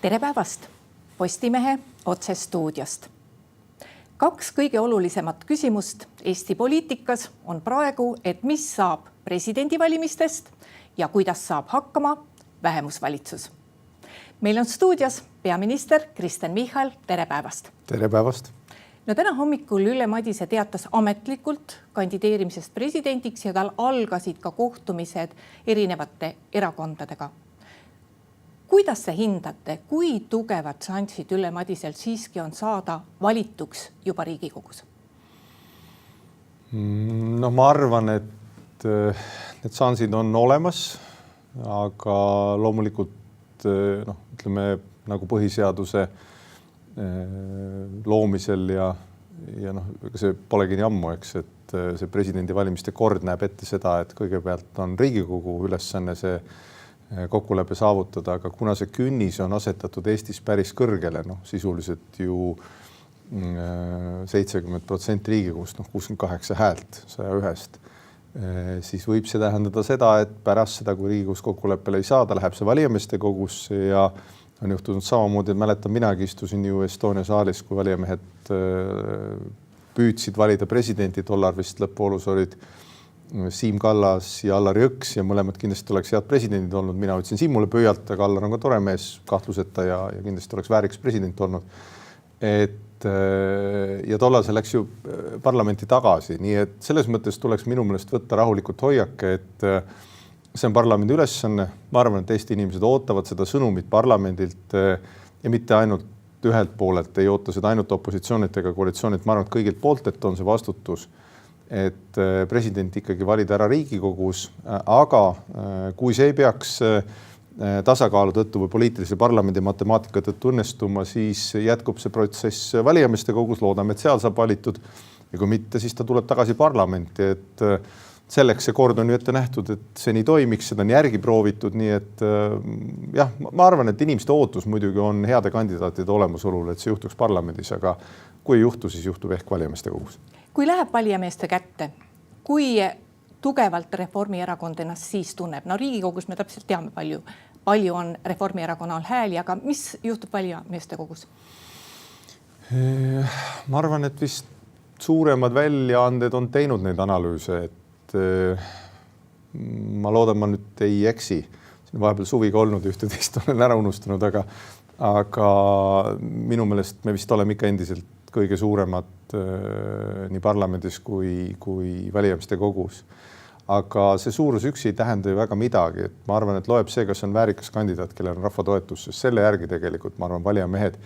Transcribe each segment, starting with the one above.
Tere päevast Postimehe otsestuudiost. Kaks kõige olulisemat küsimust Eesti poliitikas on praegu, et mis saab presidendivalimistest ja kuidas saab hakkama vähemusvalitsus. Meil on stuudios peaminister Kristen Michal. Tere päevast. Tere päevast. No täna hommikul Ülle Madise teatas ametlikult kandideerimisest presidendiks ja tal algasid ka kohtumised erinevate erakondadega. Kuidas se hindate, kui tugevad šansid Ülle Madisel siiski on saada valituks juba Riigikogus? No ma arvan, et need šansid on olemas, aga loomulikult ütleme nagu põhiseaduse loomisel ja see polegi nii ammu, eks, et see presidendivalimiste kord näeb ette seda, et kõigepealt on Riigikogu ülesanne see kokkulepe saavutada, aga kuna see künnis on asetatud Eestis päris kõrgele, sisuliselt ju 70% Riigikogust, 68 häält 101-st, siis võib see tähendada seda, et pärast seda, kui Riigikogus kokkuleppele ei saada, läheb see valijameeste kogusse ja on juhtunud samamoodi, et mäletan, minagi istusin ju Estonia saalis, kui valijamehed püüdsid valida presidenti, tollar vist lõppvoolus olid Siim Kallas ja Allar Jõks ja mõlemad kindlasti oleks head presidendid olnud. Mina ütlesin Siimule pöialt, aga Allar on ka tore mees, kahtluseta ja kindlasti oleks vääriks president olnud. Ja tollal see läks ju parlamenti tagasi, nii et selles mõttes tuleks minu meelest võtta rahulikult hoiake, et see on parlamendi ülesanne. Ma arvan, et Eesti inimesed ootavad seda sõnumit parlamendilt ja mitte ainult ühelt poolelt, ei oota seda ainult opositsioonilt ega koalitsioonilt. Ma arvan, et kõigilt pooltelt on see vastutus, et president ikkagi valida ära Riigikogus, aga kui see ei peaks tasakaalu tõttu või poliitilise parlamendi matemaatika tõttu õnnestuma, siis jätkub see protsess valijameeste kogus, loodame, et seal saab valitud ja kui mitte, siis ta tuleb tagasi parlamenti, et selleks see kord on ju ette nähtud, et see nii toimiks, seda on järgi proovitud, nii et jah, ma arvan, et inimeste ootus muidugi on heade kandidaatide olemasolul, et see juhtuks parlamendis, aga kui ei juhtu, siis juhtub ehk valijameeste kogus. Kui läheb valijameeste kätte, kui tugevalt Reformierakond ennast siis tunneb? No Riigikogus me täpselt teame palju on Reformierakonnal hääli, aga mis juhtub valijameeste kogus? Ma arvan, et vist suuremad väljaanded on teinud neid analüüse, et ma loodan, ma nüüd ei eksi. Siin vahepeal suviga olnud ühte-teist olen ära unustanud, aga minu meelest me vist oleme ikka endiselt kõige suuremad nii parlamendis kui valijameeste kogus. Aga see suurus üksi ei tähenda ju väga midagi. Et ma arvan, et loeb see, kas on väärikas kandidaat, kellel on rahva toetus, sest selle järgi tegelikult, ma arvan, valijamehed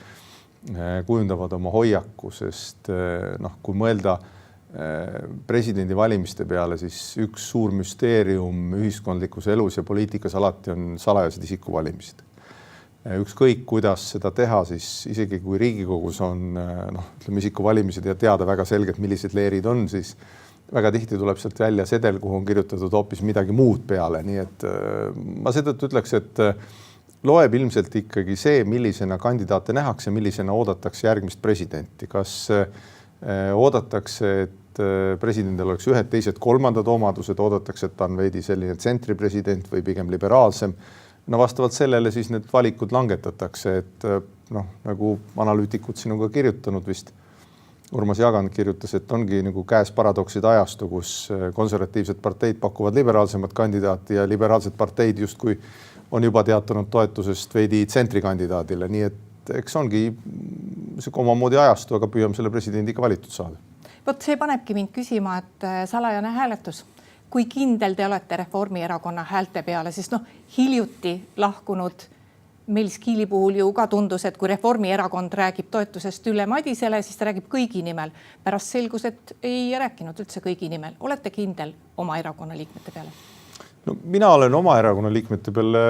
kujundavad oma hoiaku, sest kui mõelda presidendi valimiste peale, siis üks suur müsteerium ühiskondlikus elus ja poliitikas alati on salajased isikuvalimised. Ükskõik, kuidas seda teha, siis isegi kui Riigikogus on isikuvalimised ja teada väga selgelt, millised leerid on, siis väga tihti tuleb sealt välja sedel, kuhu on kirjutatud hoopis midagi muud peale. Nii et ma seetõttu ütleks, et loeb ilmselt ikkagi see, millisena kandidaate nähakse, millisena oodatakse järgmist presidenti. Kas oodatakse, et presidendil oleks ühed, teised, kolmandad omadused, oodatakse, et ta on veidi selline tsentripresident või pigem liberaalsem. Vastavalt sellele siis need valikud langetatakse, et nagu analüütikud siin on ka kirjutanud vist, Urmas Jagand kirjutas, et ongi nagu käes paradokside ajastu, kus konservatiivsed parteid pakuvad liberaalsemad kandidaati ja liberaalsed parteid justkui on juba teatanud toetusest veidi tsentrikandidaadile. Nii et eks ongi omamoodi ajastu, aga püüame selle presidendiga valitud saada. Vot see panebki mind küsima, et salajane hääletus. Kui kindel te olete Reformierakonna häälte peale, sest hiljuti lahkunud Meelis Kiili puhul ju ka tundus, et kui Reformierakond räägib toetusest Ülle Madisele, siis ta räägib kõigi nimel. Pärast selgus, et ei rääkinud üldse kõigi nimel. Olete kindel oma erakonna liikmete peale? No, mina olen oma erakonna liikmete peale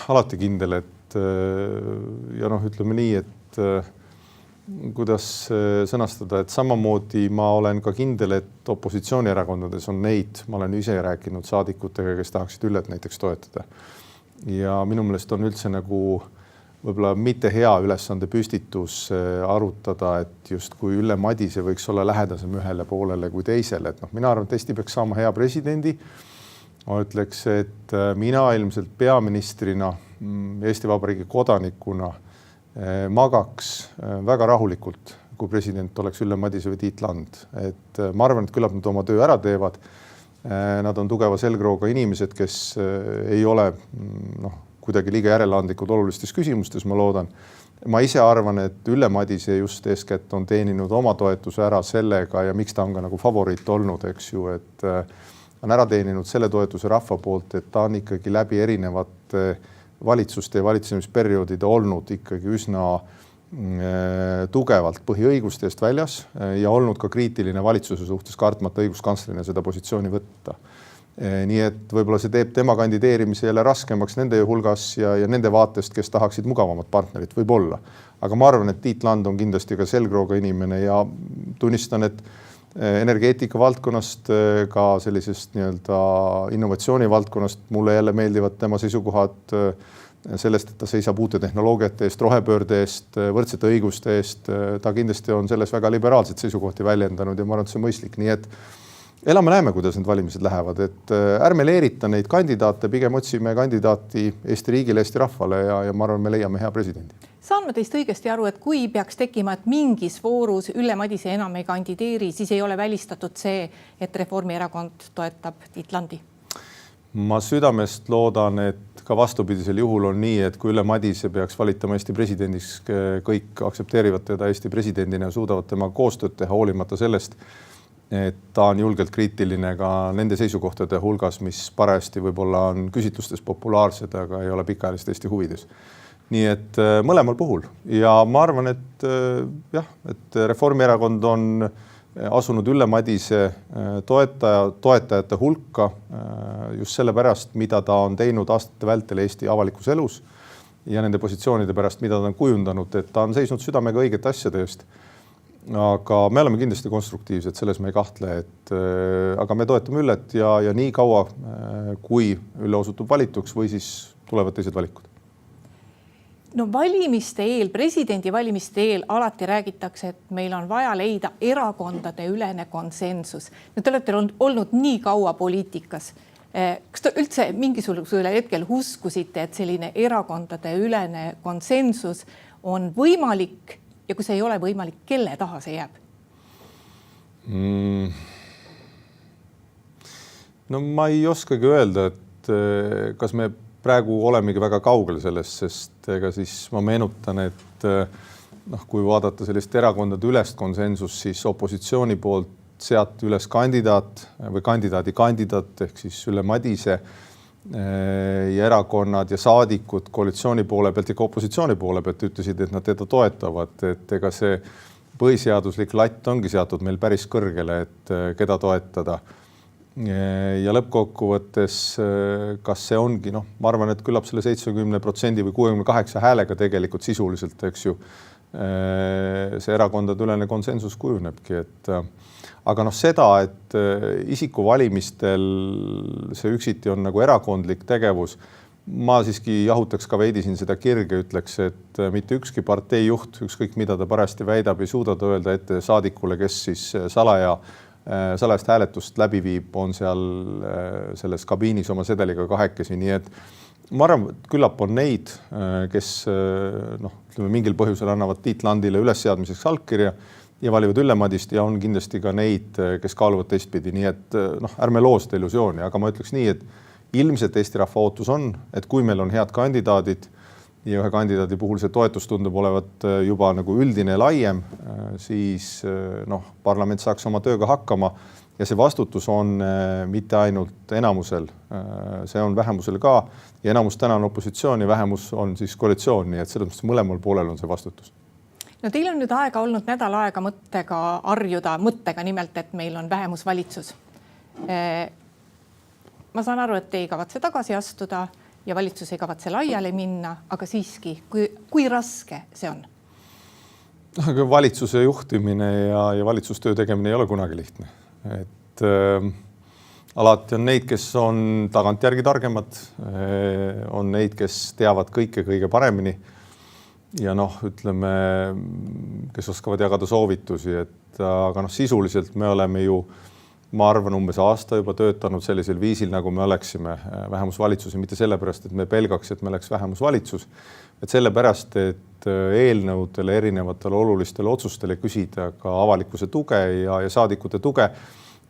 alati kindel, et ja ütleme nii, et kuidas sõnastada, et samamoodi ma olen ka kindel, et opositsioonierakondades on neid, ma olen ise rääkinud saadikutega, kes tahaksid Üllet näiteks toetada. Ja minu meelest on üldse nagu võib-olla mitte hea ülesande püstitus arutada, et just kui Ülle Madise võiks olla lähedasem ühele poolele kui teisele. Et mina arvan, et Eesti peaks saama hea presidendi. Ma ütleks, et mina ilmselt peaministrina, Eesti Vabariigi kodanikuna magaks väga rahulikult, kui president oleks Ülle Madise või Tiit Land. Et ma arvan, et küllap nad oma töö ära teevad. Nad on tugeva selgrooga inimesed, kes ei ole kuidagi liiga järeleandlikud olulistes küsimustes, ma loodan. Ma ise arvan, et Ülle Madise just eeskätt on teeninud oma toetuse ära sellega ja miks ta on ka nagu favoriit olnud, eks ju, et on ära teeninud selle toetuse rahva poolt, et ta on ikkagi läbi erinevate valitsuste ja valitsemisperioodide olnud ikkagi üsna tugevalt põhiõiguste eest väljas ja olnud ka kriitiline valitsuse suhtes, kartmata õiguskantslerina seda positsiooni võtta. Nii et võib-olla see teeb tema kandideerimise jälle raskemaks nende hulgas ja nende vaatest, kes tahaksid mugavamat partnerit, võib olla. Aga ma arvan, et Tiit Land on kindlasti ka selgrooga inimene ja tunnistan, et energeetika valdkonnast, ka sellisest nii-öelda innovatsiooni valdkonnast mulle jälle meeldivad tema seisukohad sellest, et ta seisab uute tehnoloogiate eest, rohepöörde eest, võrdsete õiguste eest. Ta kindlasti on selles väga liberaalset seisukohti väljendanud ja ma arvan, et see on mõistlik. Nii et elame näeme, kuidas need valimised lähevad, et ärme leerita neid kandidaate, pigem otsime kandidaati Eesti riigile, Eesti rahvale ja ma arvan, me leiame hea presidendi. Saan ma teist õigesti aru, et kui peaks tekkima, et mingis voorus Ülle Madise enam ei kandideeri, siis ei ole välistatud see, et Reformierakond toetab Tiit Landi? Ma südamest loodan, et ka vastupidisel juhul on nii, et kui Ülle Madise peaks valitama Eesti presidendiks, kõik aktsepteerivad teda Eesti presidendina ja suudavad tema koostööd teha hoolimata sellest, et ta on julgelt kriitiline ka nende seisukohtade hulgas, mis parajasti võib-olla on küsitlustes populaarsed, aga ei ole pikaajalist Eesti huvides. Nii et mõlemal puhul ja ma arvan, et Reformierakond on asunud Ülle Madise toetajate hulka just selle pärast, mida ta on teinud aastate vältel Eesti avalikus elus ja nende positsioonide pärast, mida ta on kujundanud, et ta on seisnud südamega õigete asjade eest. Aga me oleme kindlasti konstruktiivsed, selles me ei kahtle, aga me toetame Üllet ja nii kaua, kui Ülle osutub valituks või siis tulevad teised valikud. No valimiste eel, presidendi valimiste eel alati räägitakse, et meil on vaja leida erakondade ülene konsensus. Te olete olnud nii kaua poliitikas. Kas te üldse mingisugusel hetkel uskusite, et selline erakondade ülene konsensus on võimalik ja kui see ei ole võimalik, kelle taha see jääb? No ma ei oskagi öelda, et kas me praegu olemegi väga kaugel sellest, sest ega siis ma meenutan, et kui vaadata sellist erakondade ülest konsensus, siis opositsiooni poolt seati üles kandidaat või kandidaat ehk siis Ülle Madise ja erakonnad ja saadikud koalitsiooni poole pealt ja ka opositsiooni poole pealt ütlesid, et nad teda toetavad, et ega see põhiseaduslik latt ongi seatud meil päris kõrgele, et keda toetada. Ja lõppkokkuvõttes, kas see ongi, ma arvan, et küllap selle 70% või 68 häälega tegelikult sisuliselt, eks ju, see erakondade ülene konsensus kujunebki, aga seda, et isikuvalimistel see üksiti on nagu erakondlik tegevus, ma siiski jahutaks ka veidi siin seda kirge, ütleks, et mitte ükski partei juht, ükskõik mida ta parajasti väidab, ei suuda ta öelda ette saadikule, kes siis salajast hääletust läbi viib, on seal selles kabiinis oma sedeliga kahekesi, nii et ma arvan, et küllap on neid, kes mingil põhjusel annavad Tiit Landile ülesseadmiseks allkirja ja valivad Ülle Madist ja on kindlasti ka neid, kes kaaluvad teistpidi, nii et ärme loo seda illusiooni, aga ma ütleks nii, et ilmselt Eesti rahva ootus on, et kui meil on head kandidaadid ja ühe kandidaadi puhul see toetus tundub olevat juba nagu üldine laiem, siis parlament saaks oma tööga hakkama ja see vastutus on mitte ainult enamusel, see on vähemusel ka ja enamus täna on opositsioon ja vähemus on siis koalitsioon, nii et selles mõttes mõlemal poolel on see vastutus. No teil on nüüd aega olnud nädal aega mõttega nimelt, et meil on vähemusvalitsus. Ma saan aru, et te ei kavatse tagasi astuda ja valitsus ei kavatse laiali minna, aga siiski, kui raske see on? Aga valitsuse juhtimine ja valitsustöö tegemine ei ole kunagi lihtne. Et alati on neid, kes on tagantjärgi targemad, on neid, kes teavad kõike kõige paremini ja ütleme, kes oskavad jagada soovitusi, aga sisuliselt me oleme ju ma arvan, umbes aasta juba töötanud sellisel viisil, nagu me oleksime vähemusvalitsus, mitte sellepärast, et me pelgaks, et me oleks vähemusvalitsus, et sellepärast, et eelnõudele, erinevatele olulistele otsustele küsida ka avalikkuse tuge ja saadikute tuge.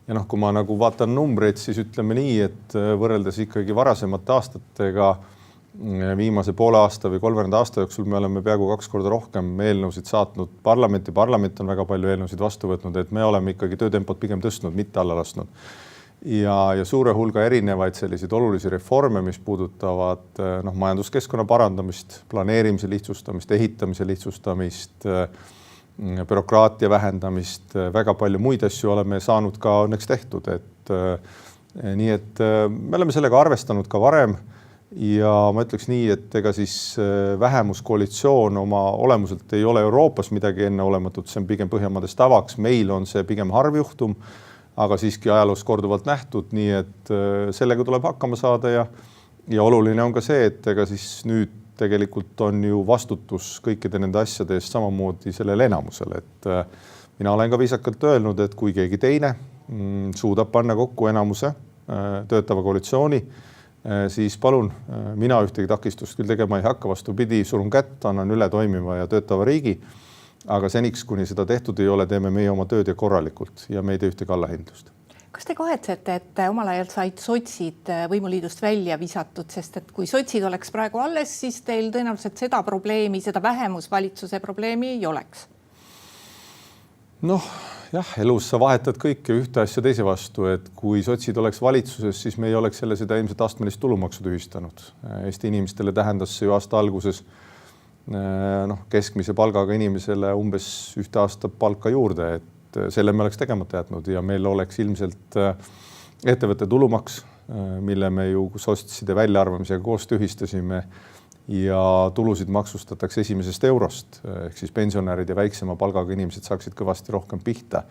Ja noh, kui ma nagu vaatan numbreid, siis ütleme nii, et võrreldes ikkagi varasemate aastatega viimase poole aasta või 3 aasta jooksul me oleme peaaegu 2 korda rohkem eelnõusid saatnud parlamenti. Parlament on väga palju eelnõusid vastu võtnud, et me oleme ikkagi töötempot pigem tõstnud, mitte alla lasknud. Ja suure hulga erinevaid selliseid olulisi reforme, mis puudutavad majanduskeskkonna parandamist, planeerimise lihtsustamist, ehitamise lihtsustamist, bürokraatia vähendamist, väga palju muid asju oleme saanud ka õnneks tehtud. Nii et me oleme sellega arvestanud ka varem ja ma ütleks nii, et ega siis vähemuskoalitsioon oma olemuselt ei ole Euroopas midagi enneolematut, see on pigem Põhjamaades tavaks, meil on see pigem harvjuhtum, aga siiski ajaloos korduvalt nähtud, nii et sellega tuleb hakkama saada ja oluline on ka see, et ega siis nüüd tegelikult on ju vastutus kõikide nende asjade eest samamoodi sellele enamusele, et mina olen ka viisakalt öelnud, et kui keegi teine suudab panna kokku enamuse töötava koalitsiooni, siis palun, mina ühtegi takistust küll tegema ei hakka, vastupidi, surun kätt, annan üle toimiva ja töötava riigi, aga seniks, kuni seda tehtud ei ole, teeme meie oma tööd ja korralikult ja me ei tee ühtegi allahindlust. Kas te kahetsete, et omal ajal said sotsid võimuliidust välja visatud, sest et kui sotsid oleks praegu alles, siis teil tõenäoliselt seda probleemi, seda vähemusvalitsuse probleemi ei oleks? Noh, jah, elus sa vahetad kõike ühte asja teise vastu, et kui sotsid oleks valitsuses, siis me ei oleks jälle seda ilmselt astmelist tulumaksu tühistanud. Eesti inimestele tähendas see ju aasta alguses keskmise palgaga inimesele umbes 1 aasta palka juurde, et selle me oleks tegemata jätnud ja meil oleks ilmselt ettevõtte tulumaks, mille me ju sotside väljaarvamisega koos tühistasime ja tulusid maksustatakse 1. eurost, ehk siis pensionärid ja väiksema palgaga inimesed saaksid kõvasti rohkem pihta.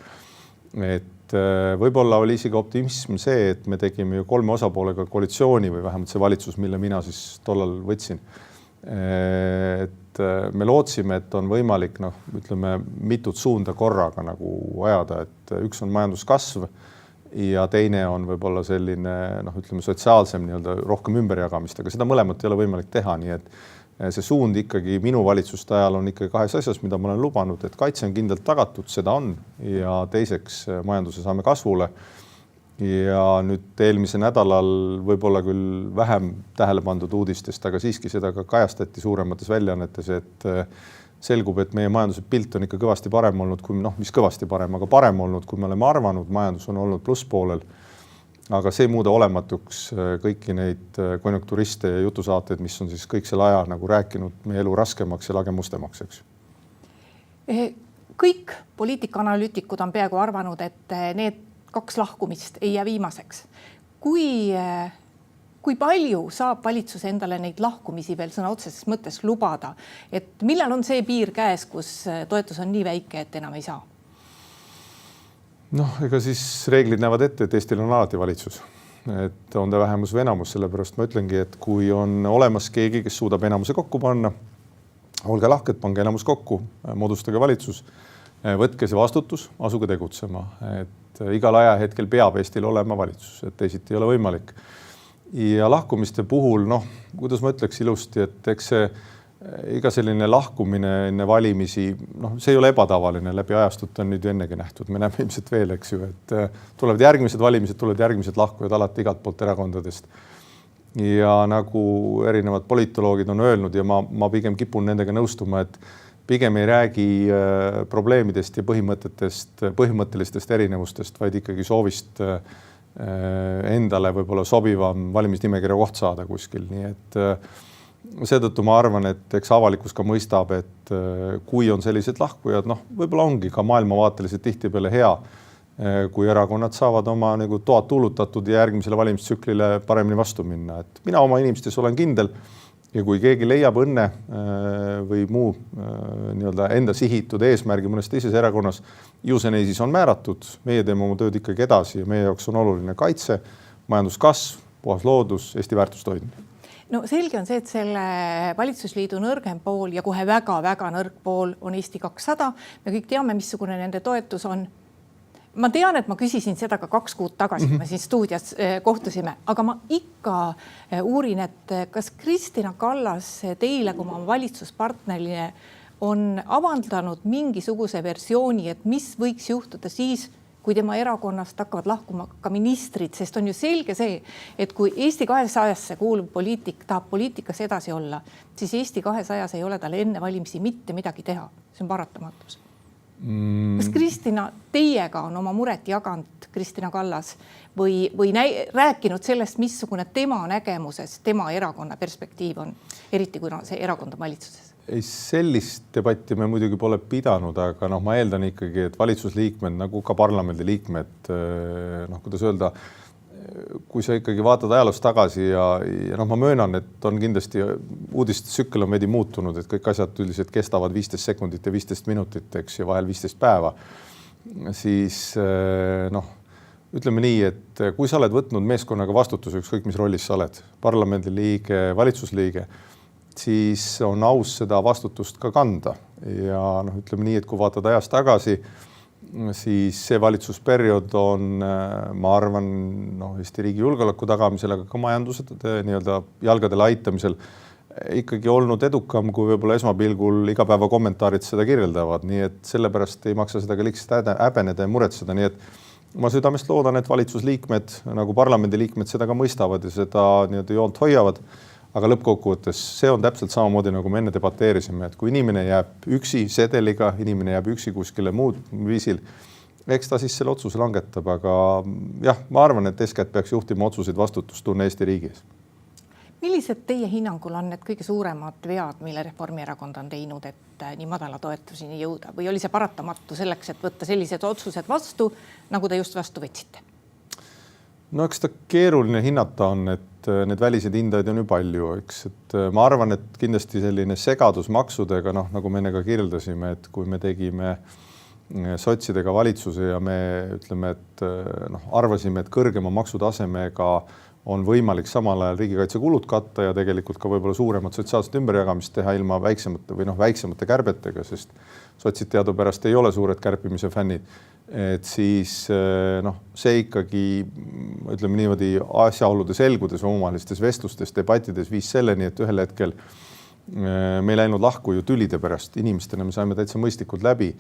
Et võib-olla oli isegi optimism see, et me tegime ju 3 osapoolega koalitsiooni või vähemalt see valitsus, mille mina siis tollal võtsin. Et me lootsime, et on võimalik ütleme, mitut suunda korraga nagu ajada, et üks on majanduskasv ja teine on võib-olla selline ütleme, sotsiaalsem rohkem ümberjagamist, aga seda mõlemat ei ole võimalik teha, nii et see suund ikkagi minu valitsuste ajal on ikkagi 2 asjas, mida ma olen lubanud, et kaitse on kindlalt tagatud, seda on, ja teiseks majanduse saame kasvule. Ja nüüd eelmise nädalal võib-olla küll vähem tähele pandud uudistest, aga siiski seda ka kajastati suuremates väljaannetes, et selgub, et meie majanduse pilt on ikka kõvasti parem olnud, kui mis kõvasti parem, aga parem olnud, kui me oleme arvanud, majandus on olnud plusspoolel. Aga see muuda olematuks kõiki neid konjunkturiste ja jutusaateid, mis on siis kõik selle aja nagu rääkinud meie elu raskemaks ja lagemustemaks, eks. Kõik poliitikaanalüütikud on peaaegu arvanud, et need 2 lahkumist ei jää viimaseks. Kui palju saab valitsus endale neid lahkumisi veel sõna otseses mõttes lubada, et millal on see piir käes, kus toetus on nii väike, et enam ei saa? Ega siis reeglid näevad ette, et Eestil on alati valitsus, et on ta vähemus või enamus, sellepärast ma ütlengi, et kui on olemas keegi, kes suudab enamuse kokku panna, olge lahked, pange enamus kokku, moodustage valitsus, võtke see vastutus, asuge tegutsema, et igal ajahetkel peab Eestil olema valitsus, et teisiti ei ole võimalik. Ja lahkumiste puhul, kuidas ma ütleks ilusti, et eks see iga selline lahkumine enne valimisi, see ei ole ebatavaline, läbi ajastut on nüüd ju ennegi nähtud, me näeme ilmselt veel, eks ju, et tulevad järgmised valimised, tulevad järgmised lahkujad alati igalt poolt erakondadest. Ja nagu erinevad politoloogid on öelnud ja ma pigem kipun nendega nõustuma, et pigem ei räägi probleemidest ja põhimõttelistest erinevustest, vaid ikkagi soovist endale võib-olla sobivam valimisnimekirja koht saada kuskil. Nii et seetõttu ma arvan, et eks avalikkus ka mõistab, et kui on sellised lahkujad, võib-olla ongi ka maailmavaateliselt tihtipeale hea, kui erakonnad saavad oma toad tuulutatud ja järgmisele valimistsüklile paremini vastu minna. Et mina oma inimestes olen kindel, ja kui keegi leiab õnne või muu enda sihitud eesmärgi mõnes teises erakonnas, ju see neis on määratud, meie teeme oma tööd ikkagi edasi ja meie jaoks on oluline kaitse, majanduskasv, puhas loodus, Eesti väärtuste hoidmine. Selge on see, et selle valitsusliidu nõrgem pool ja kohe väga-väga nõrg pool on Eesti 200. Me kõik teame, missugune nende toetus on. ma tean, et ma küsisin seda ka 2 kuud tagasi, kui me siin stuudios kohtusime, aga ma ikka uurin, et kas Kristina Kallas teile kui oma valitsuspartnerile on avaldanud mingisuguse versiooni, et mis võiks juhtuda siis, kui tema erakonnast hakkavad lahkuma ka ministrid, sest on ju selge see, et kui Eesti 200-sse kuuluv poliitik tahab poliitikas edasi olla, siis Eesti 200-s ei ole tal enne valimisi mitte midagi teha. See on paratamatus. Kas Kristina teiega on oma muret jaganud Kristina Kallas või rääkinud sellest, missugune tema nägemuses, tema erakonna perspektiiv on, eriti kui see erakond on valitsuses? Ei, sellist debatti me muidugi pole pidanud, aga ma eeldan ikkagi, et valitsusliikmed nagu ka parlamendi liikmed, kuidas öelda, kui sa ikkagi vaatad ajaloost tagasi ja ma möönan, et on kindlasti uudiste tsükkel on veidi muutunud, et kõik asjad üldiselt kestavad 15 sekundit ja 15 minutit, eks, ja vahel 15 päeva, siis ütleme nii, et kui sa oled võtnud meeskonnaga vastutuse, ükskõik mis rollis sa oled, parlamendi liige, valitsusliige, siis on aus seda vastutust ka kanda ja ütleme nii, et kui vaatad ajas tagasi, siis see valitsusperiood on, ma arvan, Eesti riigi julgeoleku tagamisel, aga ka majanduse nii-öelda jalgadele aitamisel ikkagi olnud edukam, kui võib-olla esmapilgul igapäeva kommentaarid seda kirjeldavad. Nii et sellepärast ei maksa seda ka liigselt häbeneda ja muretseda. Nii et ma südamest loodan, et valitsusliikmed, nagu parlamendiliikmed seda ka mõistavad ja seda nii-öelda joont hoiavad. Aga lõppkokkuvõttes see on täpselt samamoodi, nagu me enne debateerisime, et kui inimene jääb üksi sedeliga, inimene jääb üksi kuskile muud viisil, eks ta siis selle otsuse langetab, aga jah, ma arvan, et eeskätt peaks juhtima otsuseid vastutustunne Eesti riigis. Millised teie hinnangul on need kõige suuremad vead, mille Reformierakond on teinud, et nii madala toetuseni jõuda? Või oli see paratamatu selleks, et võtta sellised otsused vastu, nagu te just vastu võtsite? No eks ta keeruline hinnata on, et need välised hindajaid on ju palju, eks, et ma arvan, et kindlasti selline segadus maksudega, nagu me enne ka kirjeldasime, et kui me tegime sotsidega valitsuse ja me ütleme, et arvasime, et kõrgema maksutasemega on võimalik samal ajal riigikaitsekulud katta ja tegelikult ka võib-olla suuremat sotsiaalset ümberjagamist teha ilma väiksemate või väiksemate kärbetega, sest sotsid teadupärast ei ole suured kärpimise fännid. Et siis see ikkagi, ütleme niimoodi, asjaolude selgudes, omavahelistes vestlustes, debattides viis selleni, et ühel hetkel me ei läinud lahku ju tülide pärast. Inimestena me saime täitsa mõistlikult läbi,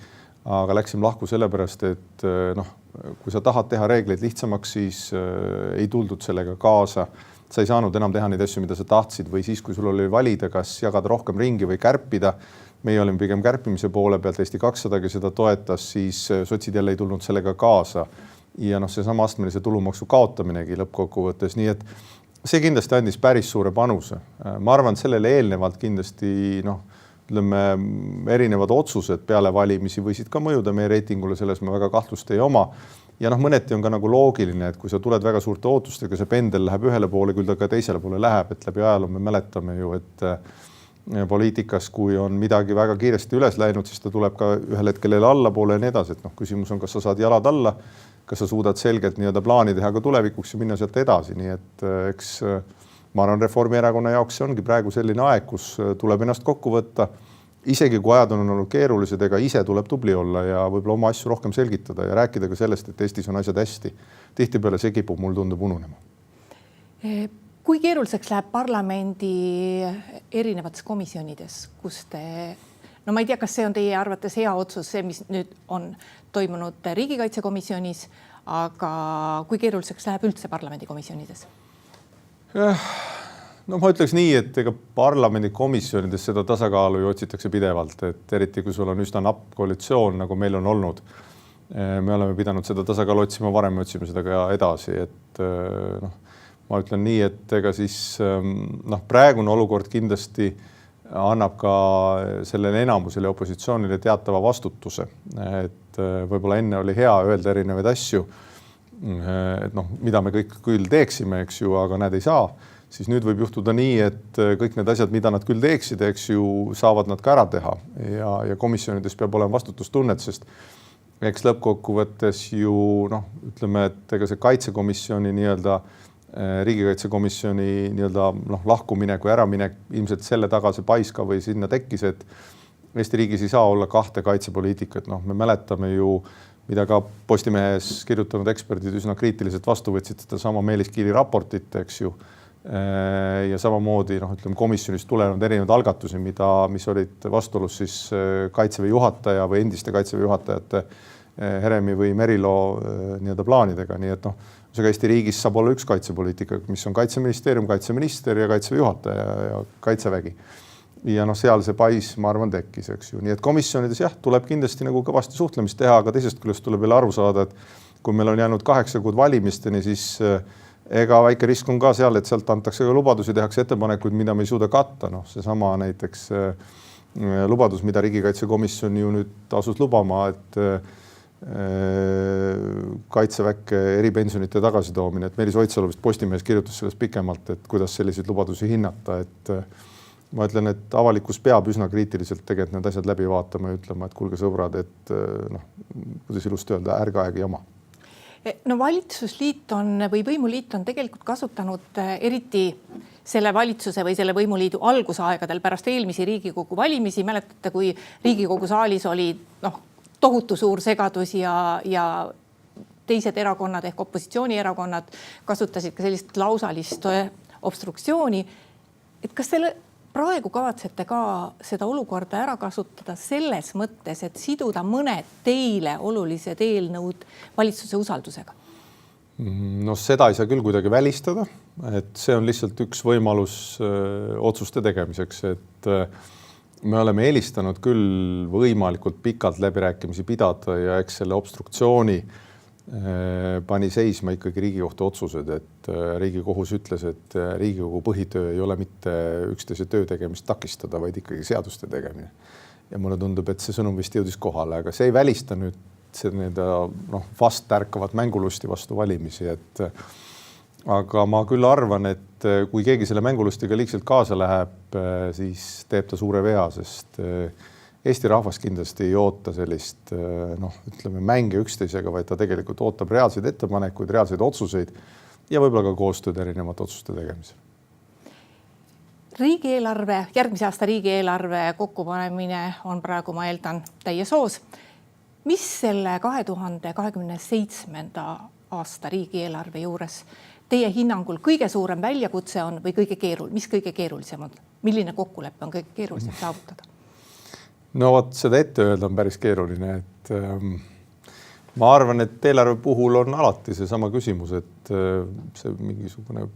aga läksime lahku sellepärast, et kui sa tahad teha reegleid lihtsamaks, siis ei tuldud sellega kaasa. Sa ei saanud enam teha neid asju, mida sa tahtsid, või siis, kui sul oli valida, kas jagada rohkem ringi või kärpida. Meie olime pigem kärpimise poole pealt, Eesti 200 seda toetas, siis sotsid jälle ei tulnud sellega kaasa. Ja see sama astmelise tulumaksu kaotaminegi lõppkokkuvõttes. Nii et see kindlasti andis päris suure panuse. Ma arvan, sellele eelnevalt kindlasti erinevad otsused peale valimisi võisid ka mõjuda meie reitingule, selles me väga kahtlust ei oma. Ja mõneti on ka nagu loogiline, et kui sa tuled väga suurte ootustega, see pendel läheb ühele poole, küll ta ka teisele poole läheb, et läbi ajaloo me mäletame ju, et poliitikas, kui on midagi väga kiiresti üles läinud, siis ta tuleb ka ühel hetkel allapoole ja nii edasi. Et küsimus on, kas sa saad jalad alla, kas sa suudad selgelt nii-öelda plaani teha ka tulevikuks ja minna sealt edasi. Nii et eks ma arvan, Reformierakonna jaoks see ongi praegu selline aeg, kus tuleb ennast kokku võtta. Isegi kui ajad on olnud keerulised, ega ise tuleb tubli olla ja võib-olla oma asju rohkem selgitada ja rääkida ka sellest, et Eestis on asjad hästi. Tihtipeale see kipub, mul tundub ununema. Kui keeruliseks läheb parlamendi erinevates komisjonides, kus te, ma ei tea, kas see on teie arvates hea otsus, see, mis nüüd on toimunud riigikaitsekomisjonis, aga kui keeruliseks läheb üldse parlamendikomisjonides? Ma ütleks nii, et ega parlamendikomisjonides seda tasakaalu ju otsitakse pidevalt, et eriti kui sul on üsna napp koalitsioon, nagu meil on olnud. Me oleme pidanud seda tasakaalu otsima, varem me otsime seda ka edasi, et ma ütlen nii, et ega siis praegune olukord kindlasti annab ka sellele enamusele opositsioonile teatava vastutuse, et võib-olla enne oli hea öelda erinevaid asju, et mida me kõik küll teeksime, eks ju, aga näed ei saa, siis nüüd võib juhtuda nii, et kõik need asjad, mida nad küll teeksid, eks ju, saavad nad ka ära teha ja komisjonides peab olema vastutustunnet, sest eks lõppkokkuvõttes ju ütleme, et ega see kaitsekomisjoni nii-öelda riigikaitsekomisjoni nii-öelda lahkuminek või äraminek ilmselt selle taga see paiska või sinna tekkis, et Eesti riigis ei saa olla kahte kaitsepoliitikat. Me mäletame ju mida ka Postimehes kirjutanud eksperdid üsna kriitiliselt vastu võtsid, seda sama Meelis Kiili raportit, eks ju. Ja samamoodi, ütleme, komisjonist tulenenud erinevad algatusi, mis olid vastuolus siis Kaitseväe juhataja või endiste Kaitseväe juhatajate Heremi või Merilo nii-öelda plaanidega. Nii et Eesti riigis saab olla üks kaitsepoliitika, mis on Kaitseministeerium, kaitseminister ja Kaitseväe juhataja ja Kaitsevägi. Ja seal see pais, ma arvan, tekkis, eks ju. Nii et komisjonides tuleb kindlasti nagu kõvasti suhtlemist teha, aga teisest küljest tuleb veel aru saada, et kui meil on jäänud 8 kuud valimisteni, siis ega väike risk on ka seal, et sealt antakse ka lubadusi, tehakse ettepanekuid, mida me ei suuda katta. Seesama näiteks lubadus, mida riigikaitsekomisjon ju nüüd asus lubama, et kaitseväkke eripensionite tagasitoomine, et Meelis Oidsalu vist Postimehes kirjutas sellest pikemalt, et kuidas selliseid lubadusi hinnata, et ma ütlen, et avalikkus peab üsna kriitiliselt tegelikult need asjad läbi vaatama ja ütlema, et kuulge sõbrad, et kuidas ilusti öelda, ärge aega jama. No valitsusliit või võimuliit on tegelikult kasutanud eriti selle valitsuse või selle võimuliidu algusaegadel pärast eelmisi Riigikogu valimisi. Mäletate, kui Riigikogu saalis oli tohutu suur segadus ja teised erakonnad ehk opositsioonierakonnad kasutasid ka sellist lausalist obstruktsiooni. Et kas selle praegu kavatsete ka seda olukorda ära kasutada selles mõttes, et siduda mõned teile olulised eelnõud valitsuse usaldusega? Seda ei saa küll kuidagi välistada, et see on lihtsalt üks võimalus otsuste tegemiseks, et me oleme eelistanud küll võimalikult pikalt läbirääkimisi pidada ja eks selle obstruktsiooni pani seisma ikkagi Riigikohtu otsused, et Riigikohus ütles, et Riigikogu põhitöö ei ole mitte üksteise töö tegemist takistada, vaid ikkagi seaduste tegemine. Ja mulle tundub, et see sõnum vist jõudis kohale, aga see ei välista nüüd vast ärkavat mängulusti vastu valimisi. Aga ma küll arvan, et kui keegi selle mängulustiga liigselt kaasa läheb, siis teeb ta suure vea, sest Eesti rahvas kindlasti ei oota sellist mänge üksteisega, vaid ta tegelikult ootab reaalseid ettepanekuid, reaalseid otsuseid ja võib-olla ka koostööd erinevate otsuste tegemisel. Järgmise aasta riigieelarve kokkupanemine on praegu, ma eeldan, täies hoos. Mis selle 2027. aasta riigieelarve juures teie hinnangul kõige suurem väljakutse on või mis kõige keerulisem on? Milline kokkulepe on kõige keerulisem saavutada? Seda ette öelda on päris keeruline, et ma arvan, et eelarve puhul on alati see sama küsimus, et see mingisugune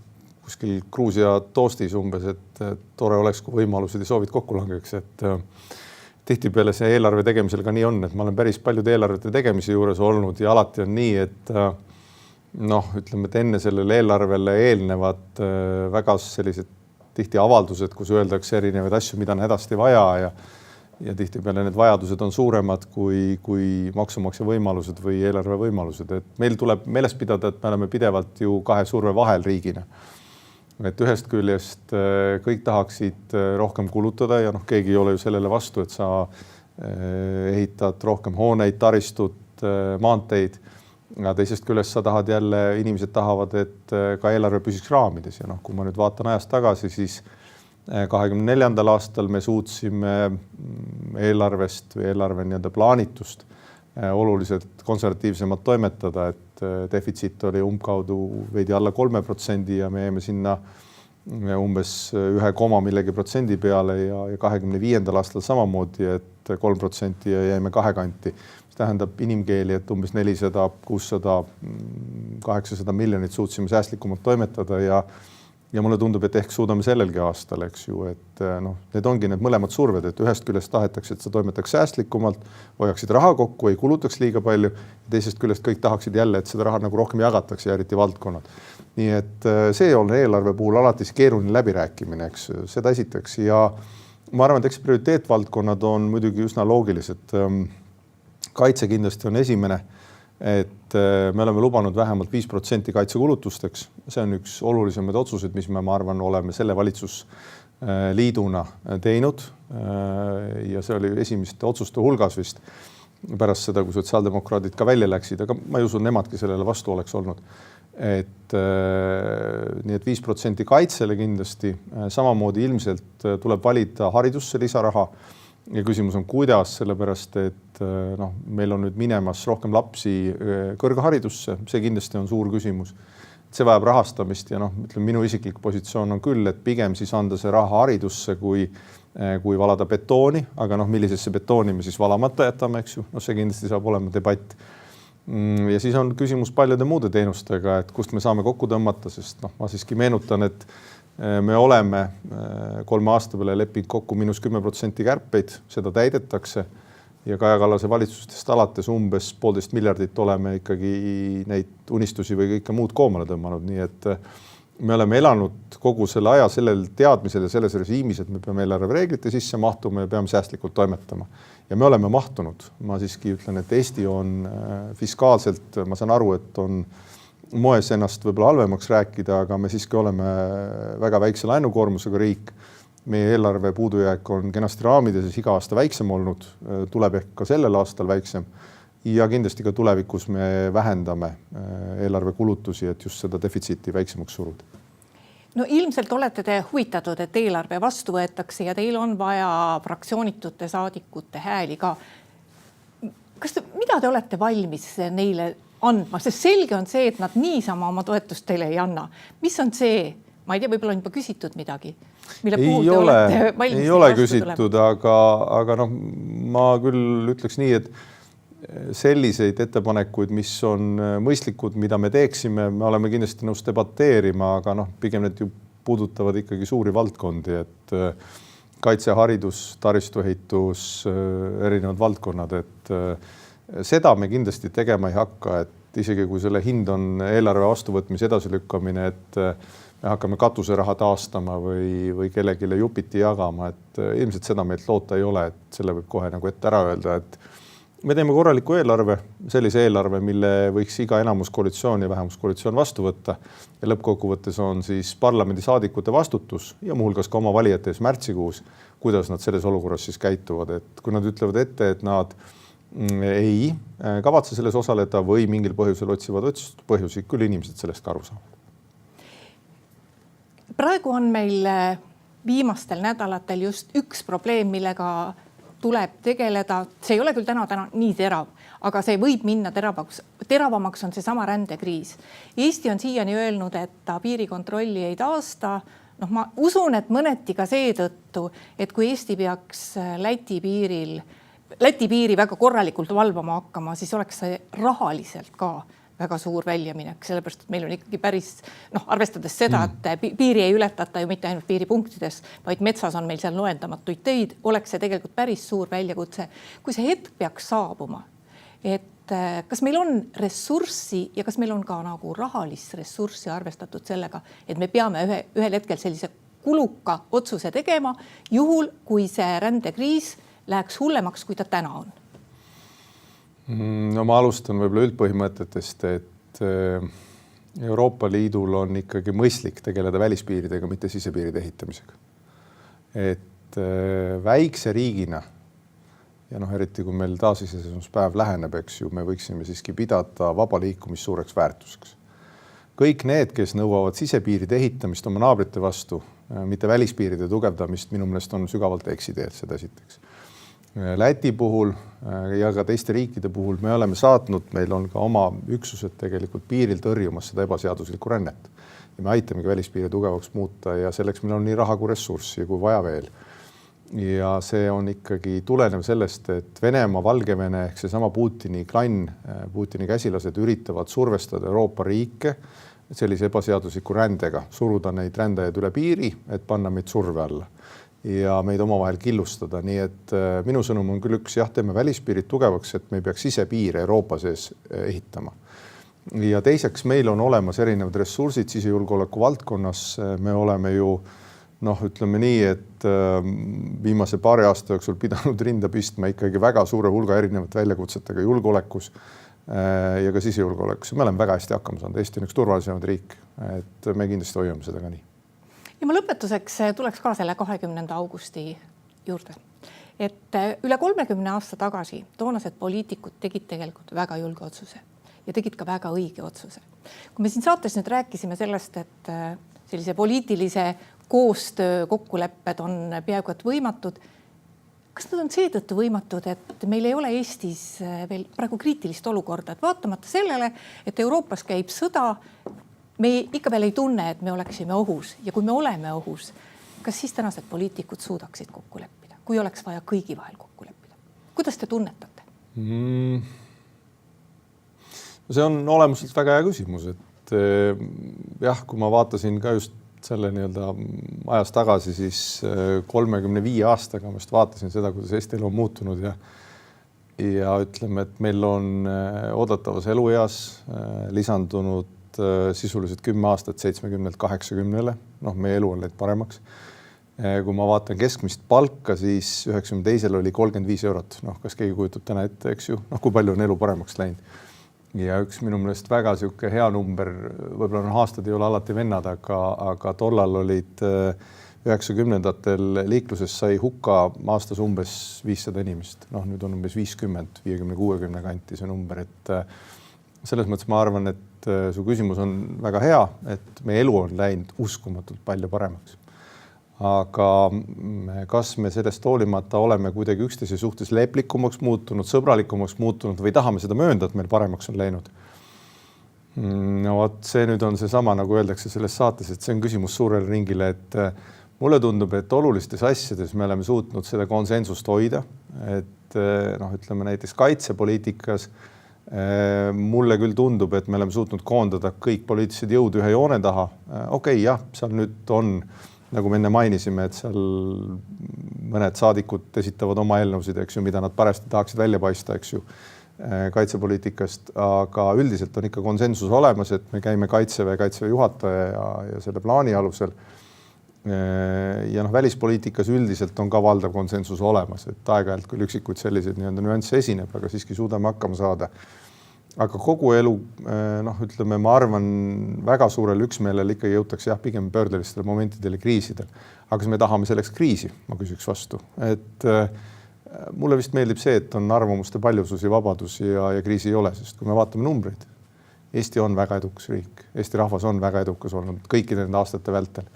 kuskil Gruusia toostis umbes, et tore oleks, kui võimalused ja soovid kokku langeks, et tihtipeale see eelarve tegemisel ka nii on, et ma olen päris paljude eelarvete tegemise juures olnud ja alati on nii, et ütleme, et enne sellele eelarvele eelnevad väga sellised tihti avaldused, kus öeldakse erinevaid asju, mida on hädasti vaja ja tihtipeale need vajadused on suuremad kui maksumaksja võimalused või eelarve võimalused. Et meil tuleb meeles pidada, et me oleme pidevalt ju kahe surve vahel riigina. Et ühest küljest kõik tahaksid rohkem kulutada ja keegi ei ole ju sellele vastu, et sa ehitad rohkem hooneid, taristut, maanteid. Ja teisest küljest sa tahad jälle, inimesed tahavad, et ka eelarve püsiks raamides. Ja kui ma nüüd vaatan ajast tagasi, siis 24. aastal me suutsime eelarvest või eelarve nii-öelda plaanitust oluliselt konservatiivsemalt toimetada, et defitsiit oli umbkaudu veidi alla 3% ja me jäime sinna umbes 1,% peale ja 25. aastal samamoodi, et 3% ja jäime 2%. See tähendab inimkeeli, et umbes 400, 600, 800 miljonit suutsime säästlikumalt toimetada ja mulle tundub, et ehk suudame sellelgi aastal, eks ju, et need ongi need mõlemad surved, et ühest küljest tahetakse, et sa toimetaks säästlikumalt, hoiaksid raha kokku, ei kulutaks liiga palju, ja teisest küljest kõik tahaksid jälle, et seda raha nagu rohkem jagatakse ja eriti valdkonnad. Nii et see on eelarve puhul alati keeruline läbirääkimine, eks seda esiteks ja ma arvan, et eks prioriteetvaldkonnad on muidugi üsna loogilised. Kaitse kindlasti on esimene, et me oleme lubanud vähemalt 5% kaitsekulutusteks. See on üks olulisemaid otsuseid, mis me, ma arvan, oleme selle valitsusliiduna teinud ja see oli esimeste otsuste hulgas vist pärast seda, kui sotsiaaldemokraadid ka välja läksid, aga ma ei usu, nemadki sellele vastu oleks olnud. Nii et 5% kaitsele kindlasti, samamoodi ilmselt tuleb valida haridusse lisaraha ja küsimus on kuidas, sellepärast et et meil on nüüd minemas rohkem lapsi kõrgharidusse, see kindlasti on suur küsimus. See vajab rahastamist ja ütleme, minu isiklik positsioon on küll, et pigem siis anda see raha haridusse, kui valada betooni, aga millisesse betooni me siis valamata jätame, eks ju, see kindlasti saab olema debatt. Ja siis on küsimus paljude muude teenustega, et kust me saame kokku tõmmata, sest ma siiski meenutan, et me oleme 3 aasta peale leppinud kokku -10% kärpeid, seda täidetakse ja Kaja Kallase valitsustest alates umbes 1,5 miljardit oleme ikkagi neid unistusi või kõike muud koomale tõmmanud, nii et me oleme elanud kogu selle aja sellel teadmisel ja selles režiimis, et me peame eelarvereeglite sisse mahtuma ja peame säästlikult toimetama. Ja me oleme mahtunud. Ma siiski ütlen, et Eesti on fiskaalselt, ma saan aru, et on moes ennast võib-olla halvemaks rääkida, aga me siiski oleme väga väikse laenukoormusega riik. Meie eelarve puudujääk on kenasti raamides iga aasta väiksem olnud, tuleb ehk ka sellel aastal väiksem. Ja kindlasti ka tulevikus me vähendame eelarve kulutusi, et just seda defitsiiti väiksemaks suruda. No ilmselt olete te huvitatud, et eelarve vastu võetakse ja teil on vaja fraktsioonitute saadikute hääli ka. Mida te olete valmis neile andma? Sest selge on see, et nad niisama oma toetust teile ei anna. Mis on see? Ma ei tea, võib-olla on juba küsitud midagi. Ei ole küsitud, aga ma küll ütleks nii, et selliseid ettepanekuid, mis on mõistlikud, mida me teeksime, me oleme kindlasti nõus debateerima, aga pigem need ju puudutavad ikkagi suuri valdkondi, et kaitse, haridus, taristuehitus, erinevad valdkonnad, et seda me kindlasti tegema ei hakka, et isegi kui selle hind on eelarve vastuvõtmise edasilükkamine, et me hakkame katuseraha taastama või kellegile jupiti jagama, et ilmselt seda meilt loota ei ole, et selle võib kohe ette ära öelda, et me teeme korraliku eelarve, sellise eelarve, mille võiks iga enamuskoalitsioon ja vähemuskoalitsioon vastu võtta. Ja lõppkokkuvõttes on siis parlamendi saadikute vastutus ja muuhulgas ka oma valijate ees märtsikuus, kuidas nad selles olukorras siis käituvad. Et kui nad ütlevad ette, et nad ei kavatse selles osaleda või mingil põhjusel otsivad põhjusi, küll inimesed sellest ka aru saavad. Praegu on meil viimastel nädalatel just üks probleem, millega tuleb tegeleda. See ei ole küll täna nii terav, aga see võib minna teravamaks on see sama rändekriis. Eesti on siiani öelnud, et ta piirikontrolli ei taasta. Ma usun, et mõneti ka seetõttu, et kui Eesti peaks Läti piiri väga korralikult valvama hakkama, siis oleks see rahaliselt ka väga suur väljaminek, sellepärast, et meil on ikkagi päris, arvestades seda, et piiri ei ületata ju mitte ainult piiripunktides, vaid metsas on meil seal loendamatuid teid, oleks see tegelikult päris suur väljakutse. Kui see hetk peaks saabuma, et kas meil on ressurssi ja kas meil on ka rahalist ressurssi arvestatud sellega, et me peame ühel hetkel sellise kuluka otsuse tegema, juhul kui see rändekriis läheks hullemaks, kui ta täna on? Ma alustan võib-olla üldpõhimõtetest, et Euroopa Liidul on ikkagi mõistlik tegeleda välispiiridega, mitte sisepiiride ehitamisega. Et väikse riigina ja eriti kui meil taasiseseisvumispäev läheneb, eks ju, me võiksime siiski pidada vaba liikumist suureks väärtuseks. Kõik need, kes nõuavad sisepiiride ehitamist oma naabrite vastu, mitte välispiiride tugevdamist, minu meelest on sügavalt eksiteed, seda esiteks. Läti puhul ja ka teiste riikide puhul me oleme saatnud, meil on ka oma üksused tegelikult piiril tõrjumas seda ebaseaduslikku rännet. Ja me aitamegi välispiiri tugevaks muuta ja selleks meil on nii raha kui ressurssi kui vaja veel. Ja see on ikkagi tulenev sellest, et Venemaa, Valgevene ehk seesama Putini klann, Putini käsilased üritavad survestada Euroopa riike sellise ebaseadusliku rändega, suruda neid rändajaid üle piiri, et panna meid surve alla ja meid omavahel killustada. Nii et minu sõnum on küll üks, teeme välispiirid tugevaks, et me ei peaks sisepiire Euroopa sees ehitama. Ja teiseks, meil on olemas erinevad ressursid sisejulgeoleku valdkonnas. Me oleme ju, ütleme nii, et viimase paari aasta jooksul pidanud rinda pistma ikkagi väga suure hulga erinevat väljakutsetega julgeolekus ja ka sisejulgeolekus. Me oleme väga hästi hakkama saanud. Eesti on üks turvalisemaid riik, et me kindlasti hoiame seda ka nii. Ja ma lõpetuseks tuleks ka selle 20. augusti juurde. Et üle 30 aasta tagasi toonased poliitikud tegid tegelikult väga julge otsuse ja tegid ka väga õige otsuse. Kui me siin saates nüüd rääkisime sellest, et sellise poliitilise koostöö kokkulepped on peaaegu et võimatud, Kas nad on seetõttu võimatud, et meil ei ole Eestis veel praegu kriitilist olukorda, et vaatamata sellele, et Euroopas käib sõda, me ikka veel ei tunne, et me oleksime ohus ja kui me oleme ohus, kas siis tänased poliitikud suudaksid kokku leppida, kui oleks vaja kõigi vahel kokku leppida? Kuidas te tunnetate? See on olemuselt väga hea küsimus, et jah, kui ma vaatasin ka just selle nii-öelda ajas tagasi, siis 35 aastaga ma just vaatasin seda, kuidas Eesti elu on muutunud ja ütleme, et meil on oodatavas elueas lisandunud sisuliselt 10 aastat 70-lt 80-le. Meie elu on läinud paremaks. Kui ma vaatan keskmist palka, siis 92-l oli 35 eurot. Kas keegi kujutab täna ette, eks ju? Kui palju on elu paremaks läinud? Ja üks minu meelest väga siuke hea number, võib-olla aastad ei ole alati vennad, aga tollal olid 90-ndatel liikluses sai hukka aastas umbes 500 inimest. Nüüd on umbes 50, 50-60 kanti see number, et selles mõttes ma arvan, et su küsimus on väga hea, et meie elu on läinud uskumatult palju paremaks. Aga kas me sellest hoolimata oleme kuidagi üksteise suhtes leplikumaks muutunud, sõbralikumaks muutunud või tahame seda möönda, et meil paremaks on läinud? See nüüd on seesama, nagu öeldakse selles saates, et see on küsimus suurele ringile, et mulle tundub, et olulistes asjades me oleme suutnud seda konsensust hoida, et ütleme näiteks kaitsepoliitikas mulle küll tundub, et me oleme suutnud koondada kõik poliitilised jõud ühe joone taha. Okei, jah, seal nüüd on, nagu me enne mainisime, et seal mõned saadikud esitavad oma eelnõusid, eks ju, mida nad parasti tahaksid välja paista, eks ju, kaitsepoliitikast, aga üldiselt on ikka konsensus olemas, et me käime Kaitseväe juhataja ja selle plaani alusel. Ja välispoliitikas üldiselt on ka valdav konsensus olemas, et aeg-ajalt küll üksikuid selliseid nüansse esineb, aga siiski suudame hakkama saada. Aga kogu elu, ütleme, ma arvan, väga suurel üksmeelel ikkagi jõutakse pigem pöördelistele momentidele kriisidel. Aga kas me tahame selleks kriisi, ma küsiks vastu. Et mulle vist meeldib see, et on arvamuste paljusus ja vabadus ja kriisi ei ole, sest kui me vaatame numbreid, Eesti on väga edukas riik. Eesti rahvas on väga edukas olnud kõikide nende aastate vältel.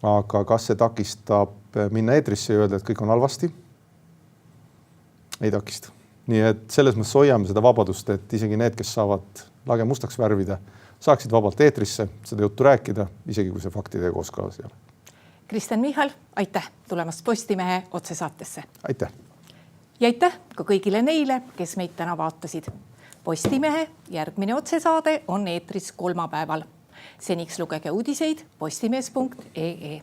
Aga kas see takistab minna eetrisse ja öelda, et kõik on halvasti? Ei takista. Nii et selles mõttes hoiame seda vabadust, et isegi need, kes saavad lage mustaks värvida, saaksid vabalt eetrisse seda juttu rääkida, isegi kui see faktidega kooskõlas ei ole. Kristjan Michal, aitäh tulemast Postimehe otsesaatesse. Aitäh. Ja aitäh ka kõigile neile, kes meid täna vaatasid. Postimehe järgmine otsesaade on eetris kolmapäeval. Seniks lugege uudiseid postimees.ee.